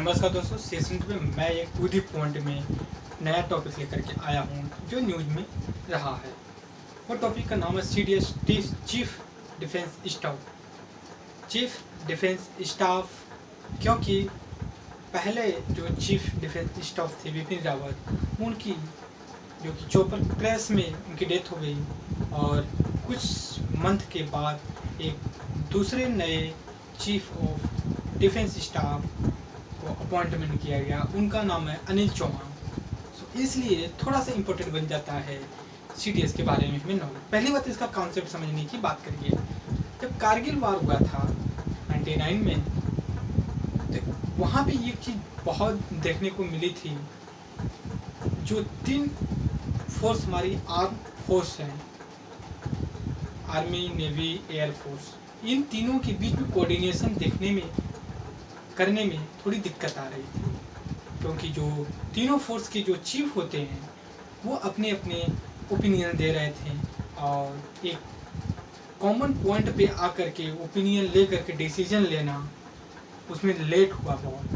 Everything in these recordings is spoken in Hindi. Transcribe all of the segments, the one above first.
नमस्कार दोस्तों, सेशन पे मैं एक टू दी पॉइंट में नया टॉपिक लेकर के आया हूँ जो न्यूज़ में रहा है। वो टॉपिक का नाम है CDS chief defence staff. Chief defence staff क्योंकि पहले जो चीफ डिफेंस स्टाफ थे बिपिन रावत, उनकी जो कि चोपर क्रैश में उनकी डेथ हो गई और कुछ मंथ के बाद एक दूसरे नए चीफ ऑफ डिफेंस स्टाफ को अपॉइंटमेंट किया गया। उनका नाम है अनिल चौहान। सो इसलिए थोड़ा सा इम्पोर्टेंट बन जाता है सीडीएस के बारे में हमें नॉलेज। पहली बात इसका कॉन्सेप्ट समझने की बात करिए। जब कारगिल वार हुआ था 99 में, तो वहाँ पे ये चीज़ बहुत देखने को मिली थी। जो 3 फोर्स हमारी आर्म फोर्स हैं, आर्मी, नेवी, एयर फोर्स, इन तीनों के बीच में कोऑर्डिनेशन करने में थोड़ी दिक्कत आ रही थी, क्योंकि जो तीनों फोर्स के जो चीफ होते हैं वो अपने अपने ओपिनियन दे रहे थे और एक कॉमन पॉइंट पे आकर के ओपिनियन ले करके डिसीजन लेना उसमें लेट हुआ बहुत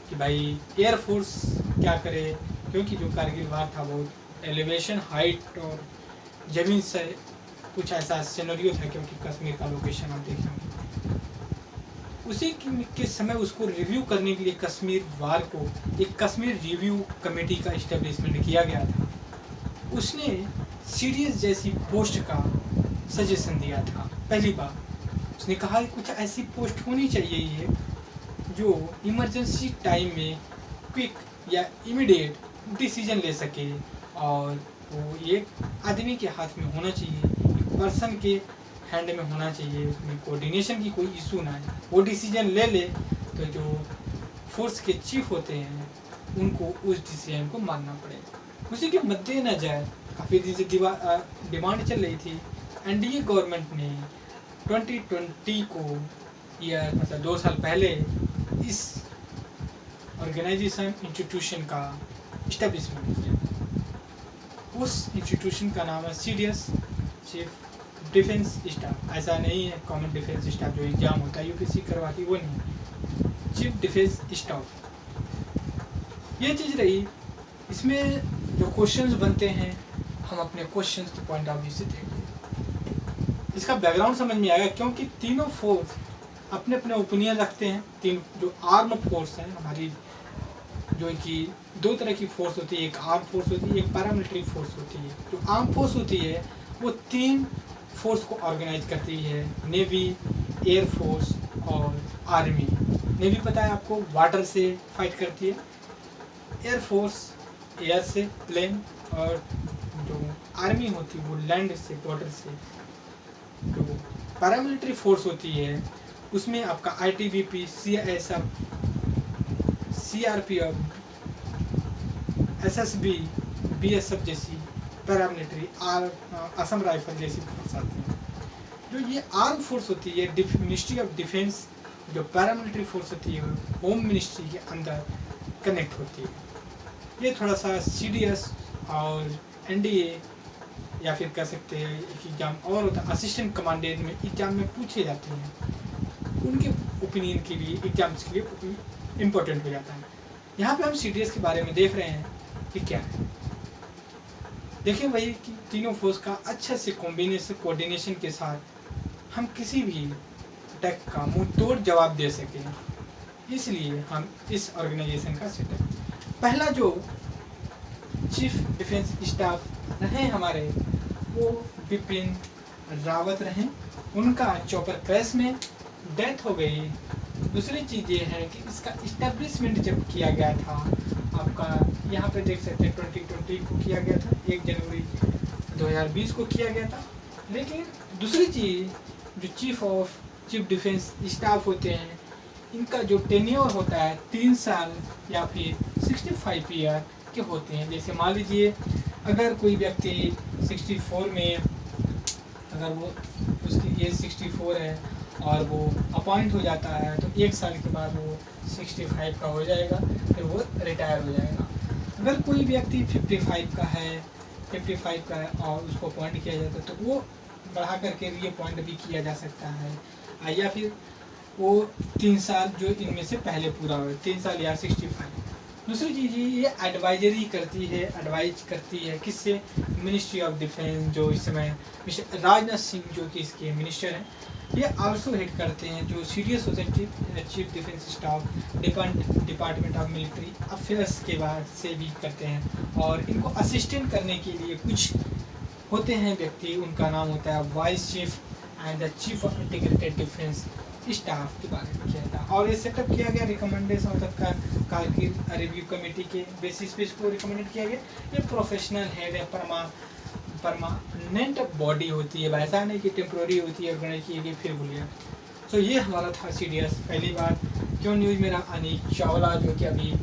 कि भाई एयर फोर्स क्या करे, क्योंकि जो कारगिल वार था वो एलिवेशन, हाइट और ज़मीन से कुछ ऐसा सिनेरियो था, क्योंकि कश्मीर का लोकेशन आप देखेंगे। उसी के समय उसको रिव्यू करने के लिए कश्मीर वार को एक कश्मीर रिव्यू कमेटी का इस्टेब्लिशमेंट किया गया था। उसने सीडीएस जैसी पोस्ट का सजेशन दिया था। पहली बार उसने कहा कि कुछ ऐसी पोस्ट होनी चाहिए ये जो इमरजेंसी टाइम में क्विक या इमीडिएट डिसीजन ले सके, और वो एक आदमी के हाथ में होना चाहिए, एक पर्सन के हैंड में होना चाहिए, उसमें कोऑर्डिनेशन की कोई इशू ना है, वो डिसीजन ले ले तो जो फोर्स के चीफ होते हैं उनको उस डिसीजन को मानना पड़ेगा। उसी के मद्देनज़र काफ़ी दिन से डिमांड चल रही थी। एनडीए गवर्नमेंट ने 2020 को मतलब 2 साल पहले इस ऑर्गेनाइजेशन इंस्टीट्यूशन का इस्टेब्लिशमेंट किया। उस इंस्टीट्यूशन का नाम है सीडीएस चीफ डिफेंस स्टाफ। ऐसा नहीं है कॉमन डिफेंस स्टाफ जो एग्जाम होता है यूपीएससी करवाती, वो नहीं, चीफ डिफेंस स्टाफ। ये चीज़ रही। इसमें जो क्वेश्चंस बनते हैं हम अपने क्वेश्चंस के पॉइंट ऑफ व्यू से देखेंगे। इसका बैकग्राउंड समझ में आएगा, क्योंकि तीनों फोर्स अपने अपने ओपिनियन रखते हैं। तीन जो आर्म फोर्स हैं हमारी, जो कि 2 तरह की फोर्स होती है, एक आर्म फोर्स होती है, एक पैरामिलिट्री फोर्स होती है। जो आर्म फोर्स होती है वो 3 फोर्स को ऑर्गेनाइज करती है, नेवी, एयर फोर्स और आर्मी। नेवी पता है आपको, वाटर से फाइट करती है। एयर फोर्स एयर से, प्लेन, और जो आर्मी होती है वो लैंड से, बॉर्डर से। जो पैरामिलिट्री फोर्स होती है उसमें आपका ITBP, CISF, CRPF, SSB, BSF जैसी पैरामिलिट्री, असम राइफल जैसी फोर्स आती है। जो ये आर्म फोर्स होती है, मिनिस्ट्री ऑफ डिफेंस, जो पैरामिलिट्री फोर्स होती है होम मिनिस्ट्री के अंदर कनेक्ट होती है। ये थोड़ा सा सीडीएस और एनडीए या फिर कह सकते हैं एक एग्जाम और होता है असिस्टेंट कमांडेंट में, एग्जाम में पूछे जाते हैं, उनके ओपिनियन के लिए, एग्जाम्स के लिए इम्पोर्टेंट हो जाता है। यहाँ पे हम सीडीएस के बारे में देख रहे हैं कि क्या है। देखिए वही कि तीनों फोर्स का अच्छे से कॉम्बिनेशन, कोऑर्डिनेशन के साथ हम किसी भी अटैक का मुंह तोड़ जवाब दे सकें, इसलिए हम इस ऑर्गेनाइजेशन का सेटअप। पहला जो चीफ डिफेंस स्टाफ रहे हमारे वो बिपिन रावत रहे। उनका चॉपर क्रैश में डेथ हो गई। दूसरी चीज़ ये है कि इसका इस्टेब्लिशमेंट जब किया गया था, आपका यहाँ पे देख सकते हैं 2020 को किया गया था, 1 जनवरी 2020 को किया गया था। लेकिन दूसरी चीज़, जो चीफ डिफेंस स्टाफ होते हैं, इनका जो टेन्योर होता है 3 साल या फिर 65 ईयर के होते हैं। जैसे मान लीजिए अगर कोई व्यक्ति 64 में, अगर वो उसकी एज 64 है और वो अपॉइंट हो जाता है तो 1 साल के बाद वो 65 का हो जाएगा, फिर वो रिटायर हो जाएगा। अगर कोई व्यक्ति 55 का है और उसको अपॉइंट किया जाता है तो वो बढ़ा करके रीअपॉइंट भी किया जा सकता है। या फिर वो 3 साल जो इनमें से पहले पूरा हो, 3 साल या 65। दूसरी चीज़ ये एडवाइजरी करती है, एडवाइज करती है किससे, मिनिस्ट्री ऑफ डिफेंस, जो इस समय मिस्टर राजनाथ सिंह जो कि इसके मिनिस्टर हैं, ये आल्सो हेड करते हैं जो CDS society chief defence staff department of military affairs के बाद से भी करते हैं। और इनको असिस्टेंट करने के लिए कुछ होते हैं व्यक्ति, उनका नाम होता है vice cheap and the chief of integrated defence staff के बारे में किया था। और ये सेटअप किया गया रिकमेंडेशन मतलब कारगिल रिव्यू कमेटी के बेसिस पे इसको रिकमेंडेड किया गया। ये प्रोफेशनल हेड है, परमानेंट बॉडी होती है, ऐसा नहीं कि टेम्प्रोरी होती है, ऑर्गेनाइज की गई फिर भूलिए। तो ये हमारा था सीडीएस। पहली बार क्यों न्यूज़ मेरा अनिल चावला जो कि अभी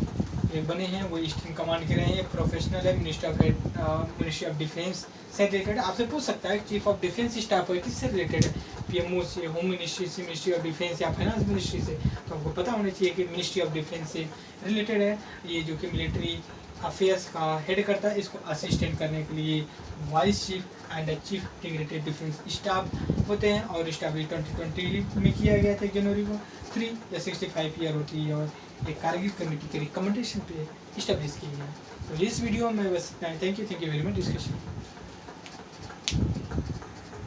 बने हैं, वो ईस्टर्न कमांड के रहे हैं, प्रोफेशनल है, मिनिस्ट्री ऑफ डिफेंस से रिलेटेड। आपसे पूछ सकता है चीफ ऑफ डिफेंस स्टाफ है किससे रिलेटेड है, पीएमओ से, होम मिनिस्ट्री से, मिनिस्ट्री ऑफ डिफेंस या फाइनेंस मिनिस्ट्री से। तो आपको पता होना चाहिए कि मिनिस्ट्री ऑफ डिफेंस से रिलेटेड है। ये जो कि मिलिट्री अफेयर्स का हेड करता है, इसको असिस्टेंट करने के लिए vice cheap and chief integrated defence staff होते हैं। और स्टैब्लिश 2020 में किया गया था जनवरी को। 3 या 65 ईयर होती है और एक कारगिल कमेटी के रिकमेंडेशन पे इस्टेब्लिश किया गया। तो इस वीडियो में बस thank you very much discussion.